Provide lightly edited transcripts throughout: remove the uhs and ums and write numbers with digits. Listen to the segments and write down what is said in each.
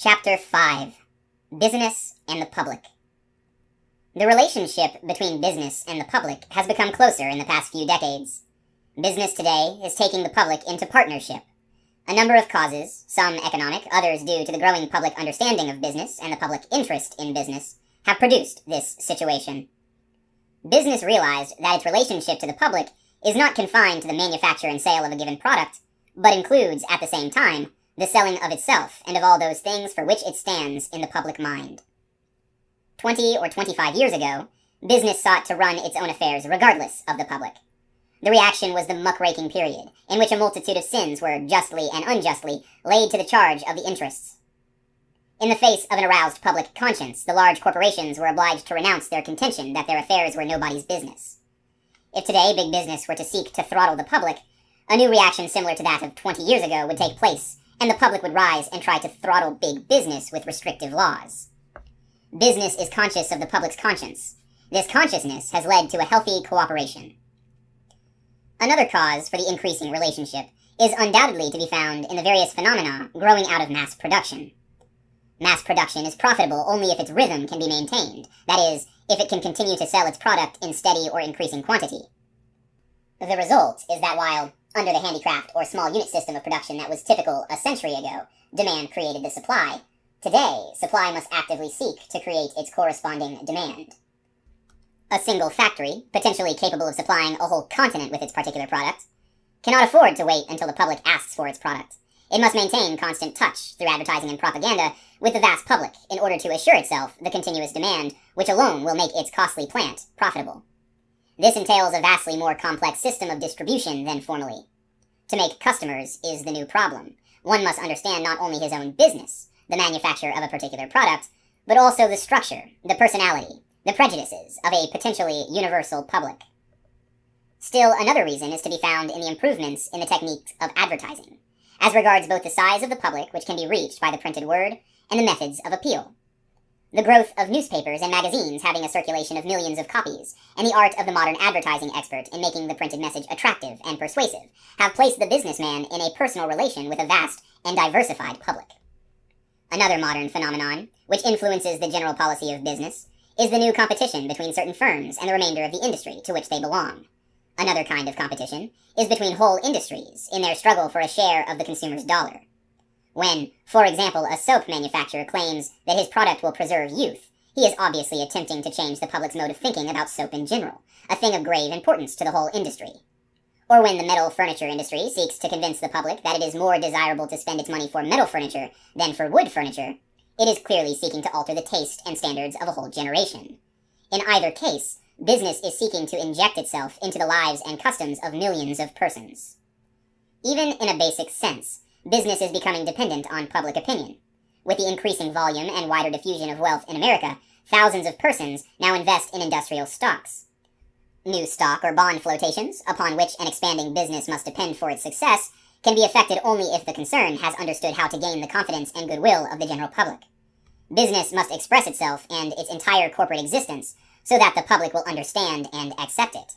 Chapter 5. Business and the Public. The relationship between business and the public has become closer in the past few decades. Business today is taking the public into partnership. A number of causes, some economic, others due to the growing public understanding of business and the public interest in business, have produced this situation. Business realized that its relationship to the public is not confined to the manufacture and sale of a given product, but includes, at the same time, the selling of itself and of all those things for which it stands in the public mind. 20 or 25 years ago, business sought to run its own affairs regardless of the public. The reaction was the muckraking period, in which a multitude of sins were justly and unjustly laid to the charge of the interests. In the face of an aroused public conscience, the large corporations were obliged to renounce their contention that their affairs were nobody's business. If today big business were to seek to throttle the public, a new reaction similar to that of 20 years ago would take place, and the public would rise and try to throttle big business with restrictive laws. Business is conscious of the public's conscience. This consciousness has led to a healthy cooperation. Another cause for the increasing relationship is undoubtedly to be found in the various phenomena growing out of mass production. Mass production is profitable only if its rhythm can be maintained, that is, if it can continue to sell its product in steady or increasing quantity. The result is that while, under the handicraft or small unit system of production that was typical a century ago, demand created the supply, today supply must actively seek to create its corresponding demand. A single factory, potentially capable of supplying a whole continent with its particular product, cannot afford to wait until the public asks for its product. It must maintain constant touch, through advertising and propaganda, with the vast public in order to assure itself the continuous demand which alone will make its costly plant profitable. This entails a vastly more complex system of distribution than formerly. To make customers is the new problem. One must understand not only his own business, the manufacture of a particular product, but also the structure, the personality, the prejudices of a potentially universal public. Still, another reason is to be found in the improvements in the techniques of advertising, as regards both the size of the public which can be reached by the printed word and the methods of appeal. The growth of newspapers and magazines having a circulation of millions of copies, and the art of the modern advertising expert in making the printed message attractive and persuasive, have placed the businessman in a personal relation with a vast and diversified public. Another modern phenomenon, which influences the general policy of business, is the new competition between certain firms and the remainder of the industry to which they belong. Another kind of competition is between whole industries in their struggle for a share of the consumer's dollar. When, for example, a soap manufacturer claims that his product will preserve youth, he is obviously attempting to change the public's mode of thinking about soap in general, a thing of grave importance to the whole industry. Or when the metal furniture industry seeks to convince the public that it is more desirable to spend its money for metal furniture than for wood furniture, it is clearly seeking to alter the taste and standards of a whole generation. In either case, business is seeking to inject itself into the lives and customs of millions of persons. Even in a basic sense, business is becoming dependent on public opinion. With the increasing volume and wider diffusion of wealth in America, thousands of persons now invest in industrial stocks. New stock or bond flotations, upon which an expanding business must depend for its success, can be effected only if the concern has understood how to gain the confidence and goodwill of the general public. Business must express itself and its entire corporate existence so that the public will understand and accept it.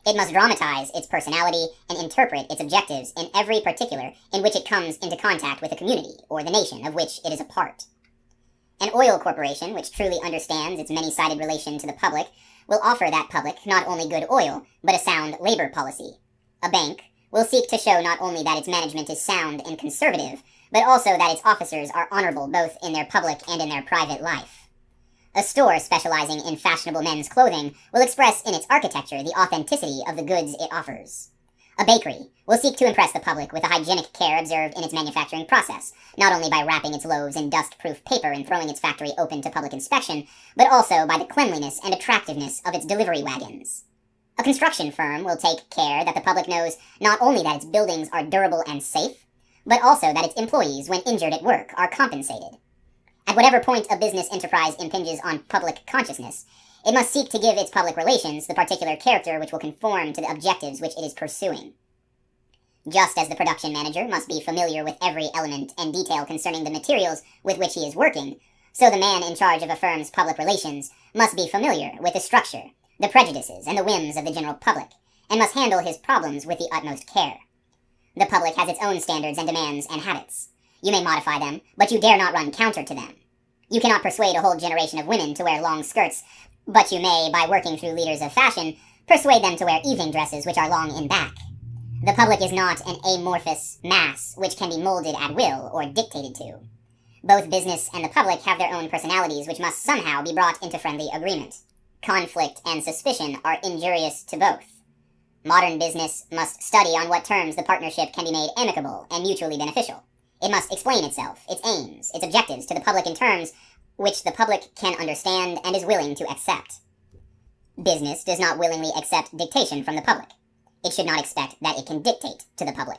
It must dramatize its personality and interpret its objectives in every particular in which it comes into contact with the community or the nation of which it is a part. An oil corporation which truly understands its many-sided relation to the public will offer that public not only good oil, but a sound labor policy. A bank will seek to show not only that its management is sound and conservative, but also that its officers are honorable both in their public and in their private life. A store specializing in fashionable men's clothing will express in its architecture the authenticity of the goods it offers. A bakery will seek to impress the public with the hygienic care observed in its manufacturing process, not only by wrapping its loaves in dust-proof paper and throwing its factory open to public inspection, but also by the cleanliness and attractiveness of its delivery wagons. A construction firm will take care that the public knows not only that its buildings are durable and safe, but also that its employees, when injured at work, are compensated. At whatever point a business enterprise impinges on public consciousness, it must seek to give its public relations the particular character which will conform to the objectives which it is pursuing. Just as the production manager must be familiar with every element and detail concerning the materials with which he is working, so the man in charge of a firm's public relations must be familiar with the structure, the prejudices, and the whims of the general public, and must handle his problems with the utmost care. The public has its own standards and demands and habits. You may modify them, but you dare not run counter to them. You cannot persuade a whole generation of women to wear long skirts, but you may, by working through leaders of fashion, persuade them to wear evening dresses which are long in back. The public is not an amorphous mass which can be molded at will or dictated to. Both business and the public have their own personalities which must somehow be brought into friendly agreement. Conflict and suspicion are injurious to both. Modern business must study on what terms the partnership can be made amicable and mutually beneficial. It must explain itself, its aims, its objectives to the public in terms which the public can understand and is willing to accept. Business does not willingly accept dictation from the public. It should not expect that it can dictate to the public.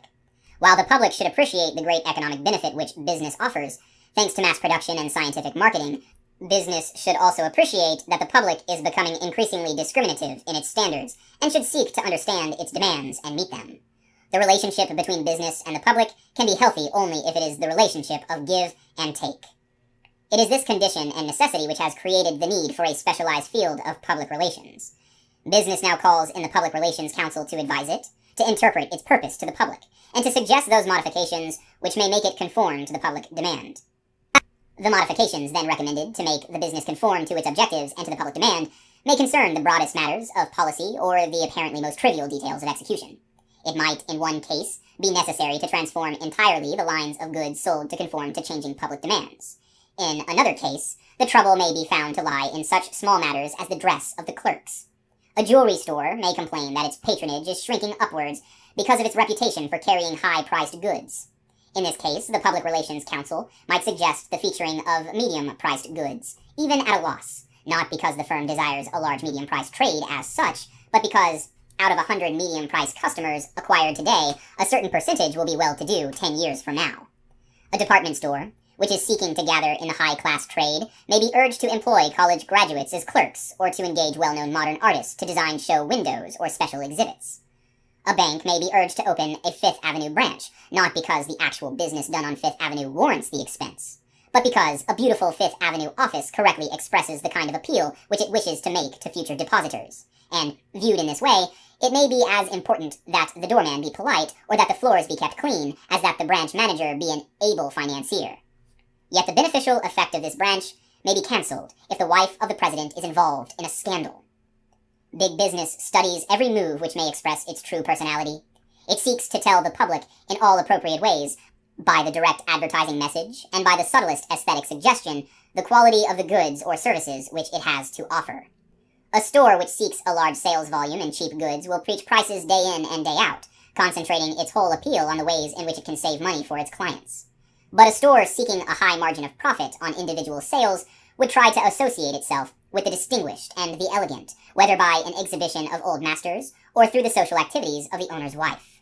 While the public should appreciate the great economic benefit which business offers, thanks to mass production and scientific marketing, business should also appreciate that the public is becoming increasingly discriminative in its standards and should seek to understand its demands and meet them. The relationship between business and the public can be healthy only if it is the relationship of give and take. It is this condition and necessity which has created the need for a specialized field of public relations. Business now calls in the Public Relations Council to advise it, to interpret its purpose to the public, and to suggest those modifications which may make it conform to the public demand. The modifications then recommended to make the business conform to its objectives and to the public demand may concern the broadest matters of policy or the apparently most trivial details of execution. It might, in one case, be necessary to transform entirely the lines of goods sold to conform to changing public demands. In another case, the trouble may be found to lie in such small matters as the dress of the clerks. A jewelry store may complain that its patronage is shrinking upwards because of its reputation for carrying high-priced goods. In this case, the Public Relations Council might suggest the featuring of medium-priced goods, even at a loss, not because the firm desires a large medium-priced trade as such, but because, out of 100 medium-priced customers acquired today, a certain percentage will be well-to-do 10 years from now. A department store, which is seeking to gather in the high-class trade, may be urged to employ college graduates as clerks or to engage well-known modern artists to design show windows or special exhibits. A bank may be urged to open a Fifth Avenue branch, not because the actual business done on Fifth Avenue warrants the expense, but because a beautiful Fifth Avenue office correctly expresses the kind of appeal which it wishes to make to future depositors, and, viewed in this way, it may be as important that the doorman be polite or that the floors be kept clean as that the branch manager be an able financier. Yet the beneficial effect of this branch may be cancelled if the wife of the president is involved in a scandal. Big business studies every move which may express its true personality. It seeks to tell the public in all appropriate ways, by the direct advertising message and by the subtlest aesthetic suggestion, the quality of the goods or services which it has to offer. A store which seeks a large sales volume in cheap goods will preach prices day in and day out, concentrating its whole appeal on the ways in which it can save money for its clients. But a store seeking a high margin of profit on individual sales would try to associate itself with the distinguished and the elegant, whether by an exhibition of old masters or through the social activities of the owner's wife.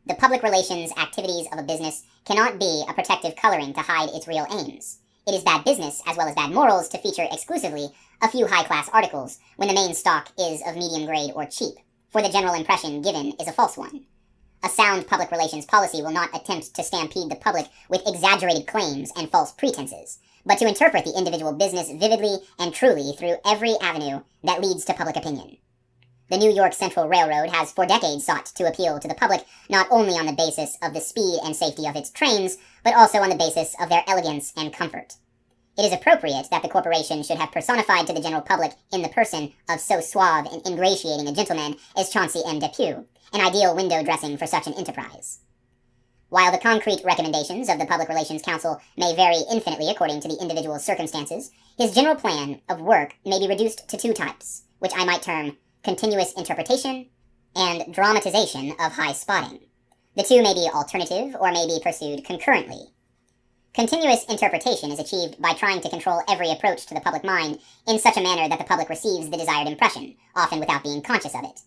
The public relations activities of a business cannot be a protective coloring to hide its real aims. It is bad business as well as bad morals to feature exclusively a few high-class articles when the main stock is of medium grade or cheap, for the general impression given is a false one. A sound public relations policy will not attempt to stampede the public with exaggerated claims and false pretenses, but to interpret the individual business vividly and truly through every avenue that leads to public opinion. The New York Central Railroad has for decades sought to appeal to the public not only on the basis of the speed and safety of its trains, but also on the basis of their elegance and comfort. It is appropriate that the corporation should have personified to the general public in the person of so suave and ingratiating a gentleman as Chauncey M. Depew, an ideal window dressing for such an enterprise. While the concrete recommendations of the Public Relations Council may vary infinitely according to the individual's circumstances, his general plan of work may be reduced to two types, which I might term continuous interpretation and dramatization of high spotting. The two may be alternative or may be pursued concurrently. Continuous interpretation is achieved by trying to control every approach to the public mind in such a manner that the public receives the desired impression, often without being conscious of it.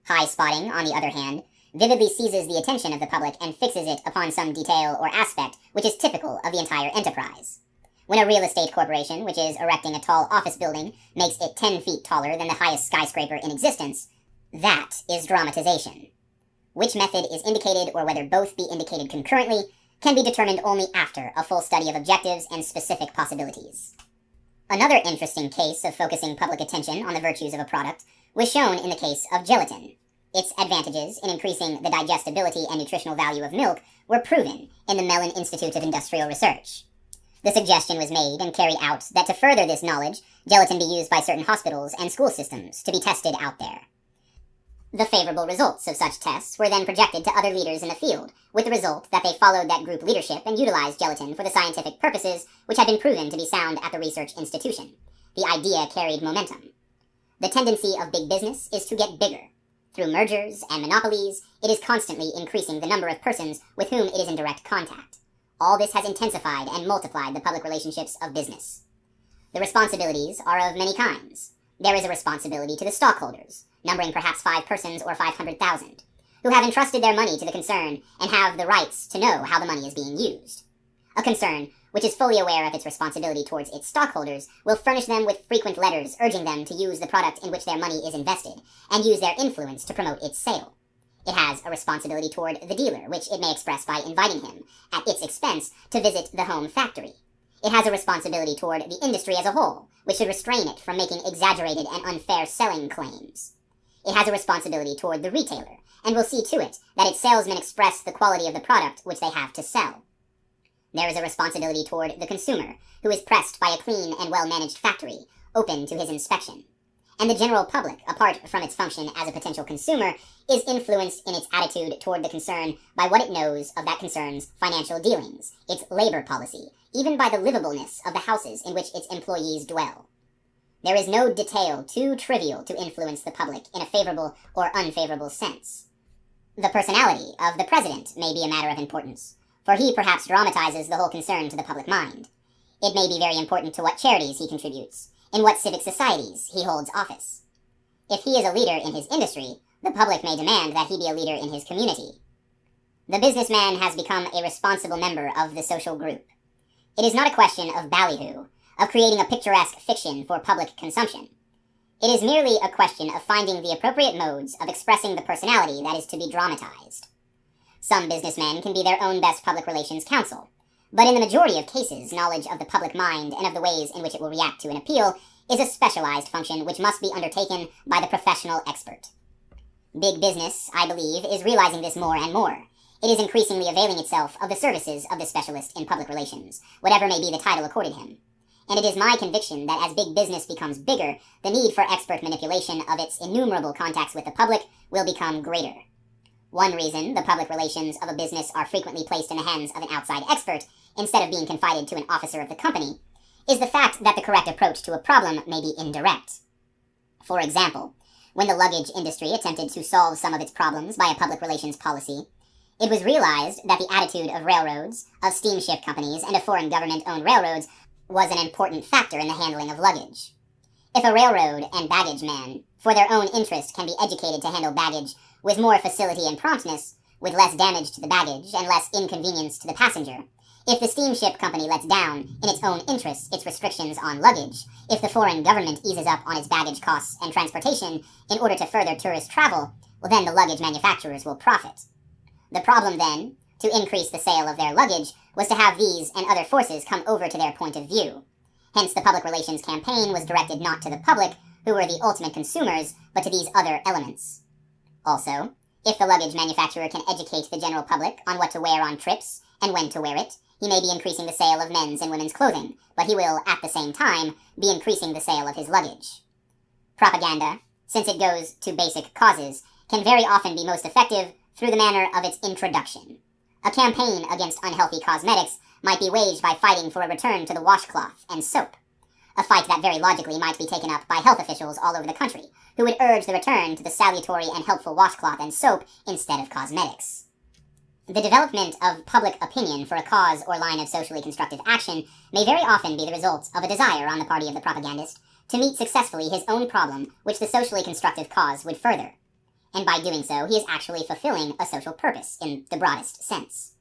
High spotting, on the other hand, vividly seizes the attention of the public and fixes it upon some detail or aspect which is typical of the entire enterprise. When a real estate corporation, which is erecting a tall office building, makes it 10 feet taller than the highest skyscraper in existence, that is dramatization. Which method is indicated, or whether both be indicated concurrently, can be determined only after a full study of objectives and specific possibilities. Another interesting case of focusing public attention on the virtues of a product was shown in the case of gelatin. Its advantages in increasing the digestibility and nutritional value of milk were proven in the Mellon Institute of Industrial Research. The suggestion was made and carried out that to further this knowledge, gelatin be used by certain hospitals and school systems to be tested out there. The favorable results of such tests were then projected to other leaders in the field, with the result that they followed that group leadership and utilized gelatin for the scientific purposes which had been proven to be sound at the research institution. The idea carried momentum. The tendency of big business is to get bigger. Through mergers and monopolies, it is constantly increasing the number of persons with whom it is in direct contact. All this has intensified and multiplied the public relationships of business. The responsibilities are of many kinds. There is a responsibility to the stockholders, numbering perhaps 5 persons or 500,000, who have entrusted their money to the concern and have the rights to know how the money is being used. A concern, which is fully aware of its responsibility towards its stockholders, will furnish them with frequent letters urging them to use the product in which their money is invested, and use their influence to promote its sale. It has a responsibility toward the dealer, which it may express by inviting him, at its expense, to visit the home factory. It has a responsibility toward the industry as a whole, which should restrain it from making exaggerated and unfair selling claims. It has a responsibility toward the retailer, and will see to it that its salesmen express the quality of the product which they have to sell. There is a responsibility toward the consumer, who is pressed by a clean and well-managed factory, open to his inspection. And the general public, apart from its function as a potential consumer, is influenced in its attitude toward the concern by what it knows of that concern's financial dealings, its labor policy, even by the livableness of the houses in which its employees dwell. There is no detail too trivial to influence the public in a favorable or unfavorable sense. The personality of the president may be a matter of importance, for he perhaps dramatizes the whole concern to the public mind. It may be very important to what charities he contributes, in what civic societies he holds office. If he is a leader in his industry, the public may demand that he be a leader in his community. The businessman has become a responsible member of the social group. It is not a question of ballyhoo, of creating a picturesque fiction for public consumption. It is merely a question of finding the appropriate modes of expressing the personality that is to be dramatized. Some businessmen can be their own best public relations counsel, but in the majority of cases, knowledge of the public mind and of the ways in which it will react to an appeal is a specialized function which must be undertaken by the professional expert. Big business, I believe, is realizing this more and more. It is increasingly availing itself of the services of the specialist in public relations, whatever may be the title accorded him. And it is my conviction that as big business becomes bigger, the need for expert manipulation of its innumerable contacts with the public will become greater. One reason the public relations of a business are frequently placed in the hands of an outside expert, instead of being confided to an officer of the company, is the fact that the correct approach to a problem may be indirect. For example, when the luggage industry attempted to solve some of its problems by a public relations policy, it was realized that the attitude of railroads, of steamship companies, and of foreign government-owned railroads was an important factor in the handling of luggage. If a railroad and baggage man, for their own interest, can be educated to handle baggage with more facility and promptness, with less damage to the baggage and less inconvenience to the passenger, if the steamship company lets down, in its own interests, its restrictions on luggage, if the foreign government eases up on its baggage costs and transportation in order to further tourist travel, well then the luggage manufacturers will profit. The problem then, to increase the sale of their luggage, was to have these and other forces come over to their point of view. Hence the public relations campaign was directed not to the public, who were the ultimate consumers, but to these other elements. Also, if the luggage manufacturer can educate the general public on what to wear on trips and when to wear it, he may be increasing the sale of men's and women's clothing, but he will, at the same time, be increasing the sale of his luggage. Propaganda, since it goes to basic causes, can very often be most effective through the manner of its introduction. A campaign against unhealthy cosmetics might be waged by fighting for a return to the washcloth and soap, a fight that very logically might be taken up by health officials all over the country, who would urge the return to the salutary and helpful washcloth and soap instead of cosmetics. The development of public opinion for a cause or line of socially constructive action may very often be the result of a desire on the party of the propagandist to meet successfully his own problem which the socially constructive cause would further. And by doing so, he is actually fulfilling a social purpose in the broadest sense.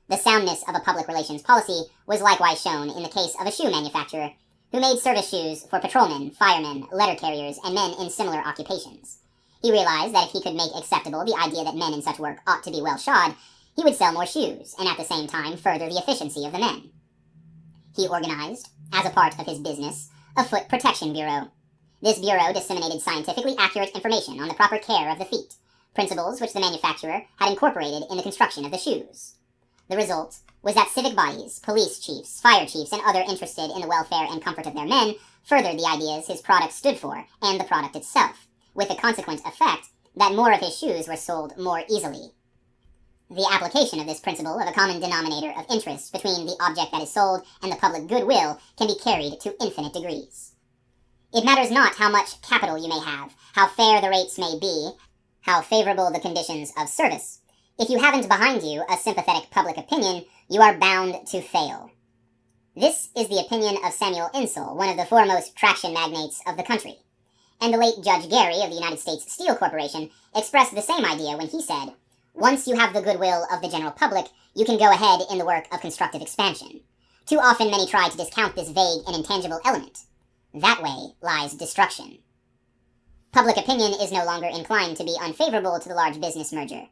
The soundness of a public relations policy was likewise shown in the case of a shoe manufacturer who made service shoes for patrolmen, firemen, letter carriers, and men in similar occupations. He realized that if he could make acceptable the idea that men in such work ought to be well shod, he would sell more shoes, and at the same time further the efficiency of the men. He organized, as a part of his business, a foot protection bureau. This bureau disseminated scientifically accurate information on the proper care of the feet, principles which the manufacturer had incorporated in the construction of the shoes. The result was that civic bodies, police chiefs, fire chiefs, and other interested in the welfare and comfort of their men furthered the ideas his product stood for and the product itself, with the consequent effect that more of his shoes were sold more easily. The application of this principle of a common denominator of interest between the object that is sold and the public goodwill can be carried to infinite degrees. It matters not how much capital you may have, how fair the rates may be, how favorable the conditions of service. If you haven't behind you a sympathetic public opinion, you are bound to fail. This is the opinion of Samuel Insull, one of the foremost traction magnates of the country. And the late Judge Gary of the United States Steel Corporation expressed the same idea when he said, "Once you have the goodwill of the general public, you can go ahead in the work of constructive expansion. Too often many try to discount this vague and intangible element. That way lies destruction." Public opinion is no longer inclined to be unfavorable to the large business merger.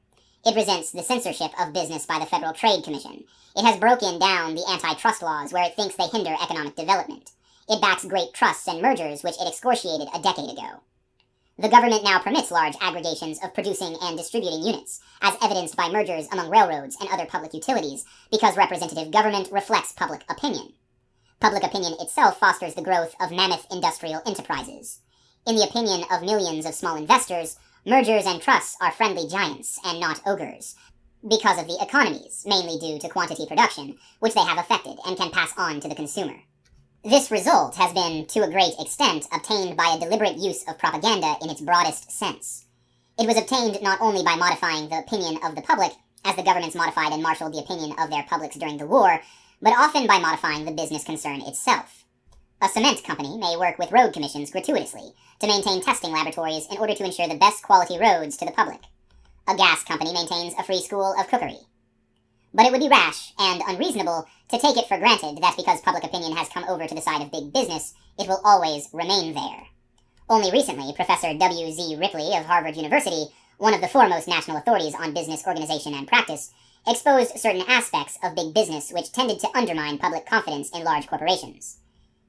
It resents the censorship of business by the Federal Trade Commission. It has broken down the antitrust laws where it thinks they hinder economic development. It backs great trusts and mergers which it excoriated a decade ago. The government now permits large aggregations of producing and distributing units, as evidenced by mergers among railroads and other public utilities, because representative government reflects public opinion. Public opinion itself fosters the growth of mammoth industrial enterprises. In the opinion of millions of small investors, mergers and trusts are friendly giants and not ogres, because of the economies, mainly due to quantity production, which they have affected and can pass on to the consumer. This result has been, to a great extent, obtained by a deliberate use of propaganda in its broadest sense. It was obtained not only by modifying the opinion of the public, as the governments modified and marshaled the opinion of their publics during the war, but often by modifying the business concern itself. A cement company may work with road commissions gratuitously to maintain testing laboratories in order to ensure the best quality roads to the public. A gas company maintains a free school of cookery. But it would be rash and unreasonable to take it for granted that because public opinion has come over to the side of big business, it will always remain there. Only recently, Professor W.Z. Ripley of Harvard University, one of the foremost national authorities on business organization and practice, exposed certain aspects of big business which tended to undermine public confidence in large corporations.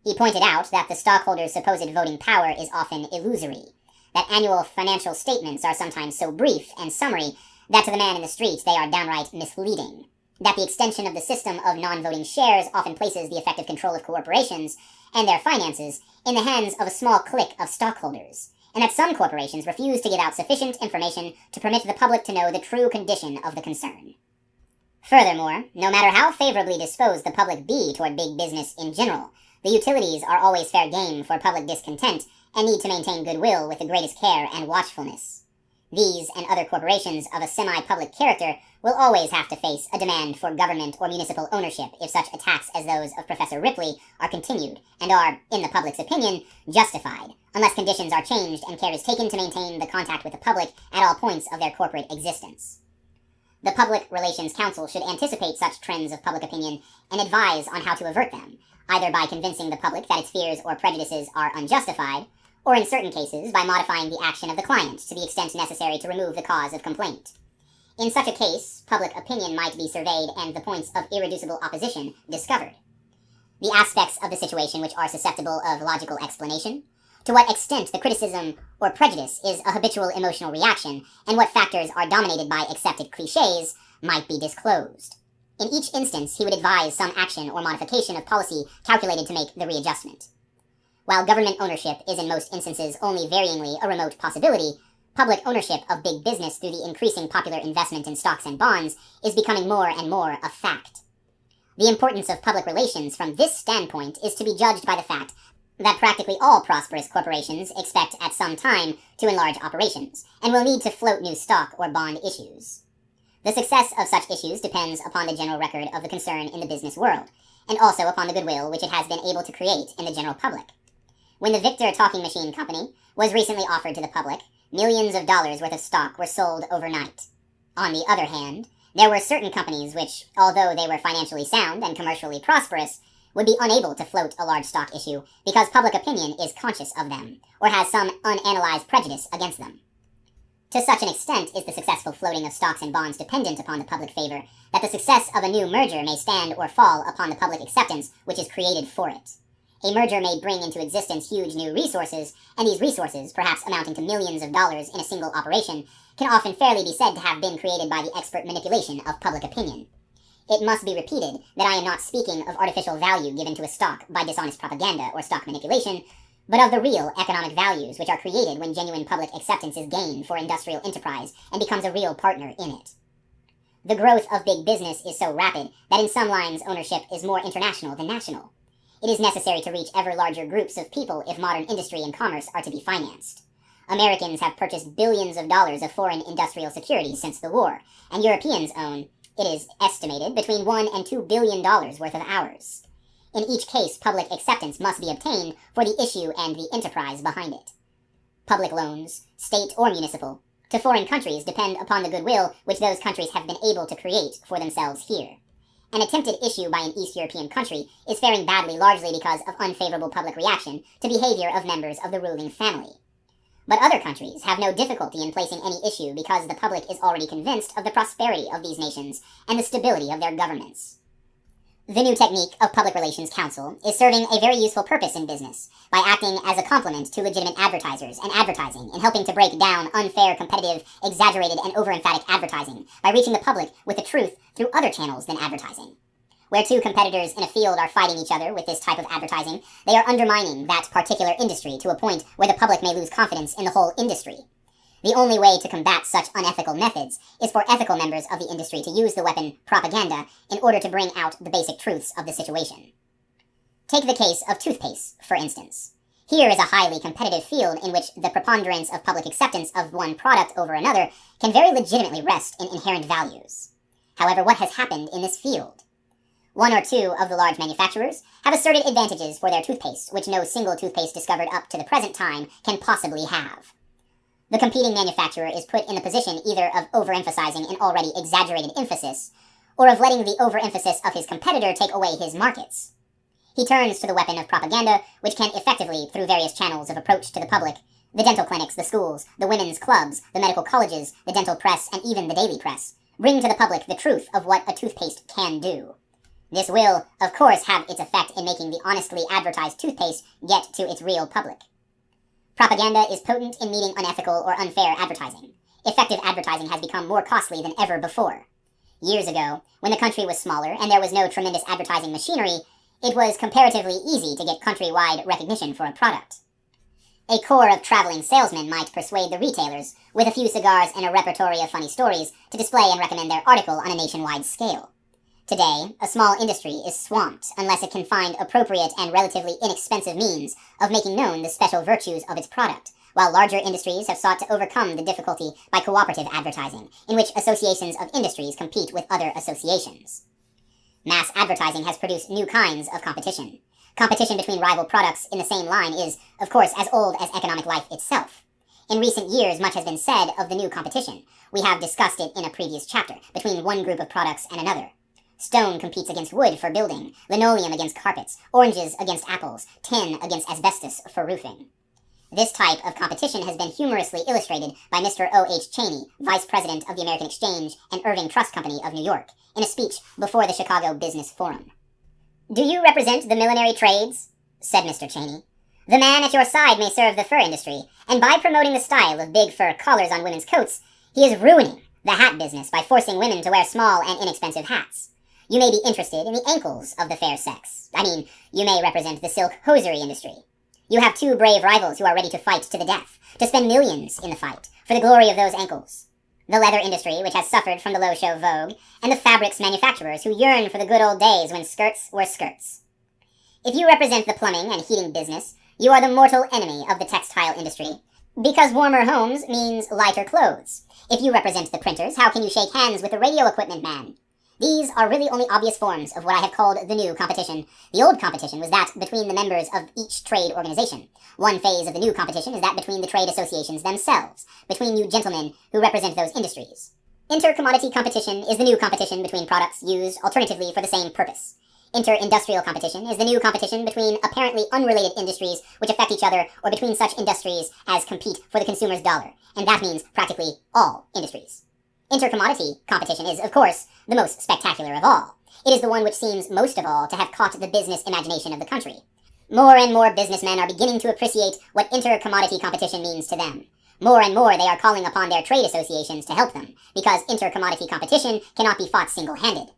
He pointed out that the stockholders' supposed voting power is often illusory, that annual financial statements are sometimes so brief and summary that to the man in the street they are downright misleading, that the extension of the system of non-voting shares often places the effective control of corporations and their finances in the hands of a small clique of stockholders, and that some corporations refuse to give out sufficient information to permit the public to know the true condition of the concern. Furthermore, no matter how favorably disposed the public be toward big business in general, the utilities are always fair game for public discontent and need to maintain goodwill with the greatest care and watchfulness. These and other corporations of a semi-public character will always have to face a demand for government or municipal ownership if such attacks as those of Professor Ripley are continued and are, in the public's opinion, justified, unless conditions are changed and care is taken to maintain the contact with the public at all points of their corporate existence. The Public Relations Council should anticipate such trends of public opinion and advise on how to avert them, either by convincing the public that its fears or prejudices are unjustified, or in certain cases by modifying the action of the client to the extent necessary to remove the cause of complaint. In such a case, public opinion might be surveyed and the points of irreducible opposition discovered. The aspects of the situation which are susceptible of logical explanation, to what extent the criticism or prejudice is a habitual emotional reaction, and what factors are dominated by accepted cliches, might be disclosed. In each instance, he would advise some action or modification of policy calculated to make the readjustment. While government ownership is in most instances only varyingly a remote possibility, public ownership of big business through the increasing popular investment in stocks and bonds is becoming more and more a fact. The importance of public relations from this standpoint is to be judged by the fact that practically all prosperous corporations expect at some time to enlarge operations, and will need to float new stock or bond issues. The success of such issues depends upon the general record of the concern in the business world, and also upon the goodwill which it has been able to create in the general public. When the Victor Talking Machine Company was recently offered to the public, millions of dollars worth of stock were sold overnight. On the other hand, there were certain companies which, although they were financially sound and commercially prosperous, would be unable to float a large stock issue because public opinion is conscious of them, or has some unanalyzed prejudice against them. To such an extent is the successful floating of stocks and bonds dependent upon the public favor, that the success of a new merger may stand or fall upon the public acceptance which is created for it. A merger may bring into existence huge new resources, and these resources, perhaps amounting to millions of dollars in a single operation, can often fairly be said to have been created by the expert manipulation of public opinion. It must be repeated that I am not speaking of artificial value given to a stock by dishonest propaganda or stock manipulation, but of the real economic values which are created when genuine public acceptance is gained for industrial enterprise and becomes a real partner in it. The growth of big business is so rapid that in some lines ownership is more international than national. It is necessary to reach ever larger groups of people if modern industry and commerce are to be financed. Americans have purchased billions of dollars of foreign industrial securities since the war, and Europeans own, it is estimated, between $1 and $2 billion worth of ours. In each case, public acceptance must be obtained for the issue and the enterprise behind it. Public loans, state or municipal, to foreign countries depend upon the goodwill which those countries have been able to create for themselves here. An attempted issue by an East European country is faring badly largely because of unfavorable public reaction to behavior of members of the ruling family. But other countries have no difficulty in placing any issue because the public is already convinced of the prosperity of these nations and the stability of their governments. The new technique of public relations counsel is serving a very useful purpose in business by acting as a complement to legitimate advertisers and advertising and helping to break down unfair, competitive, exaggerated, and overemphatic advertising by reaching the public with the truth through other channels than advertising. Where two competitors in a field are fighting each other with this type of advertising, they are undermining that particular industry to a point where the public may lose confidence in the whole industry. The only way to combat such unethical methods is for ethical members of the industry to use the weapon propaganda in order to bring out the basic truths of the situation. Take the case of toothpaste, for instance. Here is a highly competitive field in which the preponderance of public acceptance of one product over another can very legitimately rest in inherent values. However, what has happened in this field? One or two of the large manufacturers have asserted advantages for their toothpaste which no single toothpaste discovered up to the present time can possibly have. The competing manufacturer is put in the position either of overemphasizing an already exaggerated emphasis, or of letting the overemphasis of his competitor take away his markets. He turns to the weapon of propaganda, which can effectively, through various channels of approach to the public, the dental clinics, the schools, the women's clubs, the medical colleges, the dental press, and even the daily press, bring to the public the truth of what a toothpaste can do. This will, of course, have its effect in making the honestly advertised toothpaste get to its real public. Propaganda is potent in meeting unethical or unfair advertising. Effective advertising has become more costly than ever before. Years ago, when the country was smaller and there was no tremendous advertising machinery, it was comparatively easy to get countrywide recognition for a product. A corps of traveling salesmen might persuade the retailers, with a few cigars and a repertory of funny stories, to display and recommend their article on a nationwide scale. Today, a small industry is swamped unless it can find appropriate and relatively inexpensive means of making known the special virtues of its product, while larger industries have sought to overcome the difficulty by cooperative advertising, in which associations of industries compete with other associations. Mass advertising has produced new kinds of competition. Competition between rival products in the same line is, of course, as old as economic life itself. In recent years, much has been said of the new competition. We have discussed it in a previous chapter, between one group of products and another. Stone competes against wood for building, linoleum against carpets, oranges against apples, tin against asbestos for roofing. This type of competition has been humorously illustrated by Mr. O.H. Cheney, Vice President of the American Exchange and Irving Trust Company of New York, in a speech before the Chicago Business Forum. "Do you represent the millinery trades?" said Mr. Cheney. "The man at your side may serve the fur industry, and by promoting the style of big fur collars on women's coats, he is ruining the hat business by forcing women to wear small and inexpensive hats. You may be interested in the ankles of the fair sex. You may represent the silk hosiery industry. You have two brave rivals who are ready to fight to the death, to spend millions in the fight, for the glory of those ankles. The leather industry, which has suffered from the low show vogue, and the fabrics manufacturers who yearn for the good old days when skirts were skirts. If you represent the plumbing and heating business, you are the mortal enemy of the textile industry, because warmer homes means lighter clothes. If you represent the printers, how can you shake hands with the radio equipment man? These are really only obvious forms of what I have called the new competition. The old competition was that between the members of each trade organization. One phase of the new competition is that between the trade associations themselves, between you gentlemen who represent those industries. Inter-commodity competition is the new competition between products used alternatively for the same purpose. Inter-industrial competition is the new competition between apparently unrelated industries which affect each other, or between such industries as compete for the consumer's dollar, and that means practically all industries. Inter-commodity competition is, of course, the most spectacular of all. It is the one which seems most of all to have caught the business imagination of the country. More and more businessmen are beginning to appreciate what inter-commodity competition means to them. More and more they are calling upon their trade associations to help them, because inter-commodity competition cannot be fought single-handed.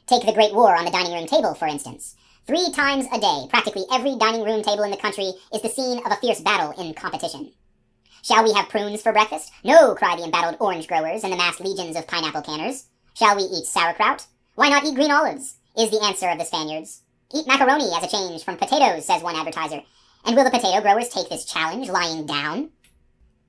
Take the Great War on the dining room table, for instance. 3 times a day, practically every dining room table in the country is the scene of a fierce battle in competition. Shall we have prunes for breakfast? No, cry the embattled orange growers and the massed legions of pineapple canners. Shall we eat sauerkraut? Why not eat green olives? Is the answer of the Spaniards. Eat macaroni as a change from potatoes, says one advertiser. And will the potato growers take this challenge lying down?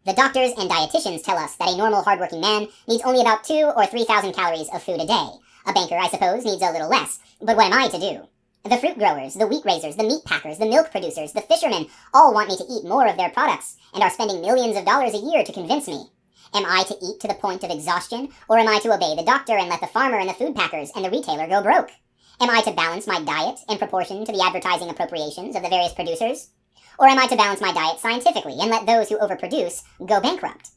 The doctors and dietitians tell us that a normal hardworking man needs only about 2,000 or 3,000 calories of food a day. A banker, I suppose, needs a little less. But what am I to do? The fruit growers, the wheat raisers, the meat packers, the milk producers, the fishermen all want me to eat more of their products and are spending millions of dollars a year to convince me. Am I to eat to the point of exhaustion, or am I to obey the doctor and let the farmer and the food packers and the retailer go broke? Am I to balance my diet in proportion to the advertising appropriations of the various producers? Or am I to balance my diet scientifically and let those who overproduce go bankrupt?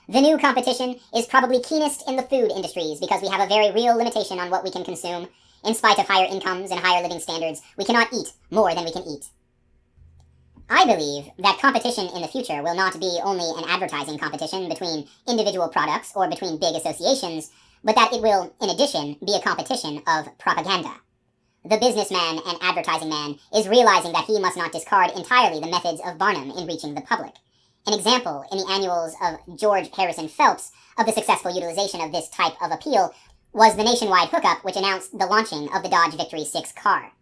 The new competition is probably keenest in the food industries because we have a very real limitation on what we can consume. In spite of higher incomes and higher living standards, we cannot eat more than we can eat. I believe that competition in the future will not be only an advertising competition between individual products or between big associations, but that it will, in addition, be a competition of propaganda. The businessman and advertising man is realizing that he must not discard entirely the methods of Barnum in reaching the public. An example in the annuals of George Harrison Phelps of the successful utilization of this type of appeal was the nationwide hookup which announced the launching of the Dodge Victory 6 car.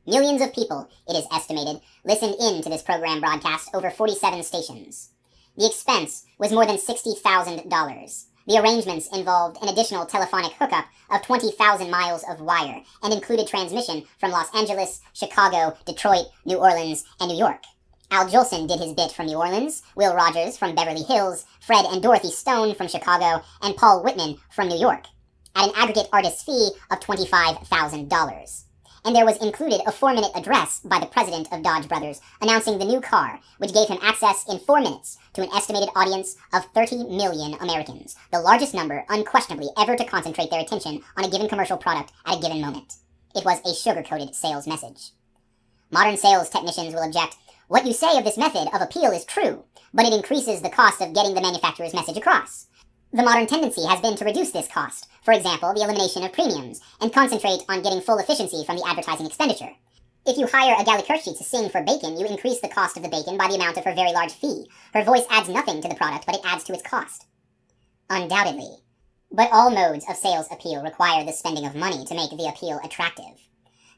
Millions of people, it is estimated, listened in to this program broadcast over 47 stations. The expense was more than $60,000. The arrangements involved an additional telephonic hookup of 20,000 miles of wire and included transmission from Los Angeles, Chicago, Detroit, New Orleans, and New York. Al Jolson did his bit from New Orleans, Will Rogers from Beverly Hills, Fred and Dorothy Stone from Chicago, and Paul Whitman from New York, at an aggregate artist's fee of $25,000. And there was included a 4-minute address by the president of Dodge Brothers announcing the new car, which gave him access in 4 minutes to an estimated audience of 30 million Americans, the largest number unquestionably ever to concentrate their attention on a given commercial product at a given moment. It was a sugar-coated sales message. Modern sales technicians will object, "What you say of this method of appeal is true, but it increases the cost of getting the manufacturer's message across." The modern tendency has been to reduce this cost, for example, the elimination of premiums, and concentrate on getting full efficiency from the advertising expenditure. If you hire a Gallikershi to sing for bacon, you increase the cost of the bacon by the amount of her very large fee. Her voice adds nothing to the product, but it adds to its cost. Undoubtedly. But all modes of sales appeal require the spending of money to make the appeal attractive.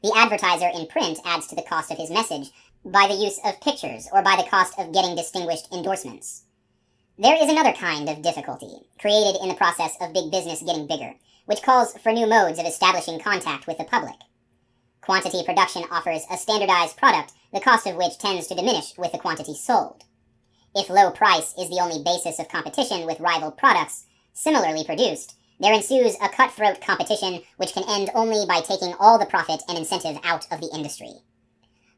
The advertiser in print adds to the cost of his message by the use of pictures or by the cost of getting distinguished endorsements. There is another kind of difficulty, created in the process of big business getting bigger, which calls for new modes of establishing contact with the public. Quantity production offers a standardized product, the cost of which tends to diminish with the quantity sold. If low price is the only basis of competition with rival products, similarly produced, there ensues a cutthroat competition which can end only by taking all the profit and incentive out of the industry.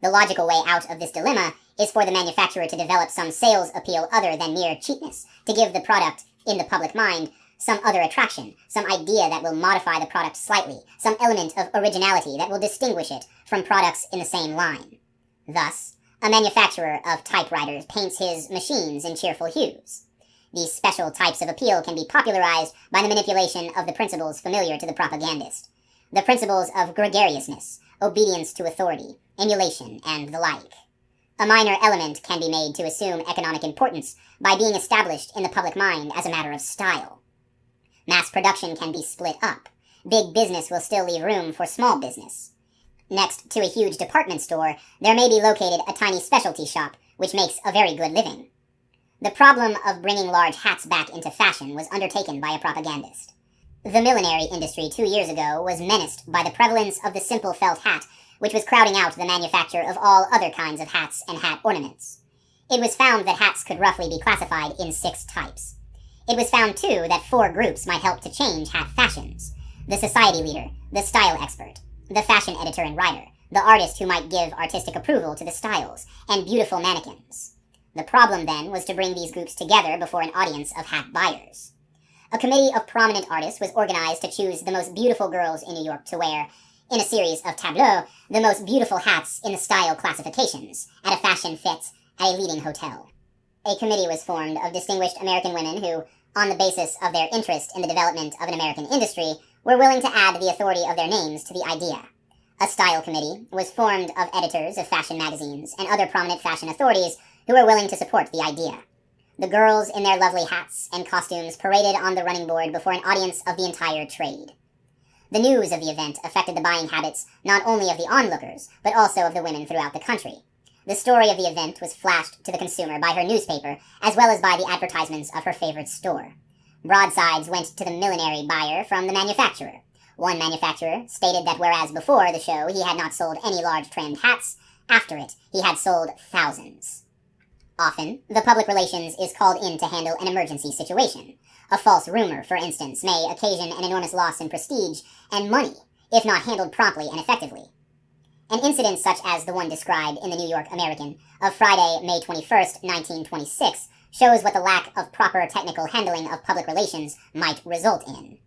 The logical way out of this dilemma is for the manufacturer to develop some sales appeal other than mere cheapness, to give the product, in the public mind, some other attraction, some idea that will modify the product slightly, some element of originality that will distinguish it from products in the same line. Thus, a manufacturer of typewriters paints his machines in cheerful hues. These special types of appeal can be popularized by the manipulation of the principles familiar to the propagandist. The principles of gregariousness, obedience to authority, emulation, and the like. A minor element can be made to assume economic importance by being established in the public mind as a matter of style. Mass production can be split up. Big business will still leave room for small business. Next to a huge department store, there may be located a tiny specialty shop, which makes a very good living. The problem of bringing large hats back into fashion was undertaken by a propagandist. The millinery industry 2 years ago was menaced by the prevalence of the simple felt hat, which was crowding out the manufacture of all other kinds of hats and hat ornaments. It was found that hats could roughly be classified in 6 types. It was found, too, that 4 groups might help to change hat fashions: the society leader, the style expert, the fashion editor and writer, the artist who might give artistic approval to the styles, and beautiful mannequins. The problem, then, was to bring these groups together before an audience of hat buyers. A committee of prominent artists was organized to choose the most beautiful girls in New York to wear, in a series of tableaux, the most beautiful hats in the style classifications, at a fashion fete at a leading hotel. A committee was formed of distinguished American women who, on the basis of their interest in the development of an American industry, were willing to add the authority of their names to the idea. A style committee was formed of editors of fashion magazines and other prominent fashion authorities who were willing to support the idea. The girls in their lovely hats and costumes paraded on the running board before an audience of the entire trade. The news of the event affected the buying habits not only of the onlookers, but also of the women throughout the country. The story of the event was flashed to the consumer by her newspaper, as well as by the advertisements of her favorite store. Broadsides went to the millinery buyer from the manufacturer. One manufacturer stated that whereas before the show he had not sold any large trimmed hats, after it he had sold thousands. Often, the public relations is called in to handle an emergency situation. A false rumor, for instance, may occasion an enormous loss in prestige and money, if not handled promptly and effectively. An incident such as the one described in the New York American of Friday, May 21st, 1926, shows what the lack of proper technical handling of public relations might result in.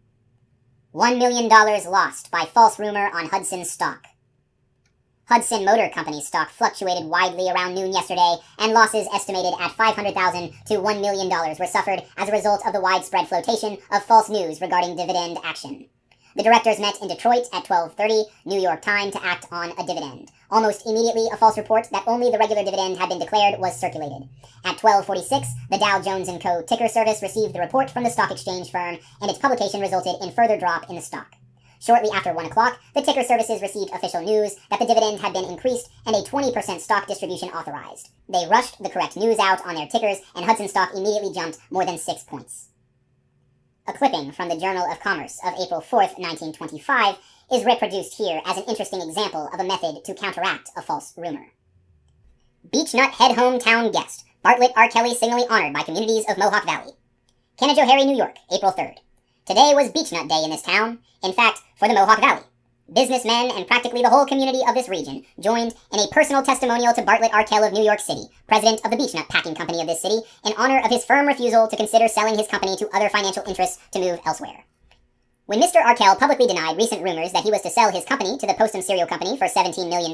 $1 million lost by false rumor on Hudson stock. Hudson Motor Company stock fluctuated widely around noon yesterday, and losses estimated at $500,000 to $1 million were suffered as a result of the widespread flotation of false news regarding dividend action. The directors met in Detroit at 12:30 New York time to act on a dividend. Almost immediately, a false report that only the regular dividend had been declared was circulated. At 12:46, the Dow Jones & Co. ticker service received the report from the stock exchange firm, and its publication resulted in further drop in the stock. Shortly after 1 o'clock, the ticker services received official news that the dividend had been increased and a 20% stock distribution authorized. They rushed the correct news out on their tickers, and Hudson stock immediately jumped more than 6 points. A clipping from the Journal of Commerce of April 4th, 1925, is reproduced here as an interesting example of a method to counteract a false rumor. Beechnut head hometown guest, Bartlett R. Kelly signally honored by communities of Mohawk Valley. Canajoharie, New York, April 3rd. Today was Beechnut Day in this town, in fact, for the Mohawk Valley. Businessmen and practically the whole community of this region joined in a personal testimonial to Bartlett R. Kelly of New York City, president of the Beechnut Packing Company of this city, in honor of his firm refusal to consider selling his company to other financial interests to move elsewhere. When Mr. Arkell publicly denied recent rumors that he was to sell his company to the Postum Cereal Company for $17 million,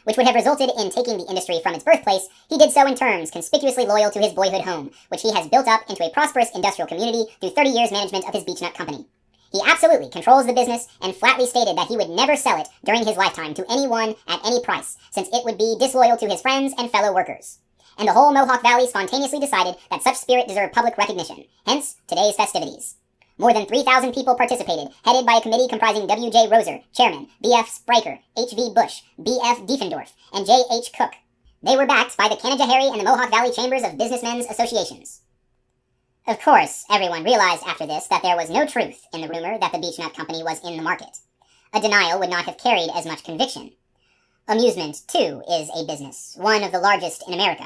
which would have resulted in taking the industry from its birthplace, he did so in terms conspicuously loyal to his boyhood home, which he has built up into a prosperous industrial community through 30 years' management of his Beechnut Company. He absolutely controls the business and flatly stated that he would never sell it during his lifetime to anyone at any price, since it would be disloyal to his friends and fellow workers. And the whole Mohawk Valley spontaneously decided that such spirit deserved public recognition, hence today's festivities. More than 3,000 people participated, headed by a committee comprising W.J. Roser, Chairman, B.F. Spraker, H.V. Bush, B.F. Diefendorf, and J.H. Cook. They were backed by the Canajoharie and the Mohawk Valley Chambers of Businessmen's Associations. Of course, everyone realized after this that there was no truth in the rumor that the Beechnut Company was in the market. A denial would not have carried as much conviction. Amusement, too, is a business, one of the largest in America.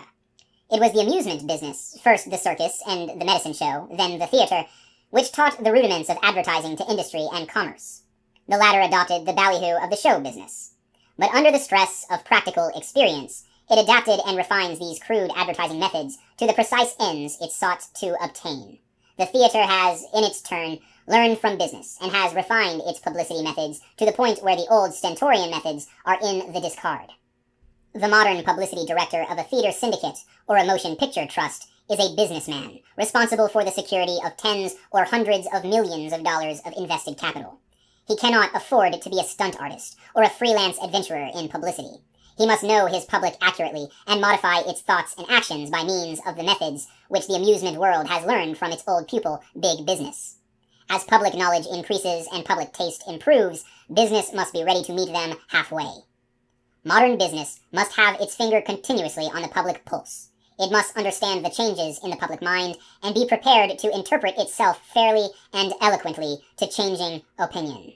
It was the amusement business, first the circus and the medicine show, then the theater, which taught the rudiments of advertising to industry and commerce. The latter adopted the ballyhoo of the show business. But under the stress of practical experience, it adapted and refines these crude advertising methods to the precise ends it sought to obtain. The theater has, in its turn, learned from business, and has refined its publicity methods to the point where the old stentorian methods are in the discard. The modern publicity director of a theater syndicate or a motion picture trust is a businessman, responsible for the security of tens or hundreds of millions of dollars of invested capital. He cannot afford to be a stunt artist or a freelance adventurer in publicity. He must know his public accurately and modify its thoughts and actions by means of the methods which the amusement world has learned from its old pupil, big business. As public knowledge increases and public taste improves, business must be ready to meet them halfway. Modern business must have its finger continuously on the public pulse. It must understand the changes in the public mind and be prepared to interpret itself fairly and eloquently to changing opinion.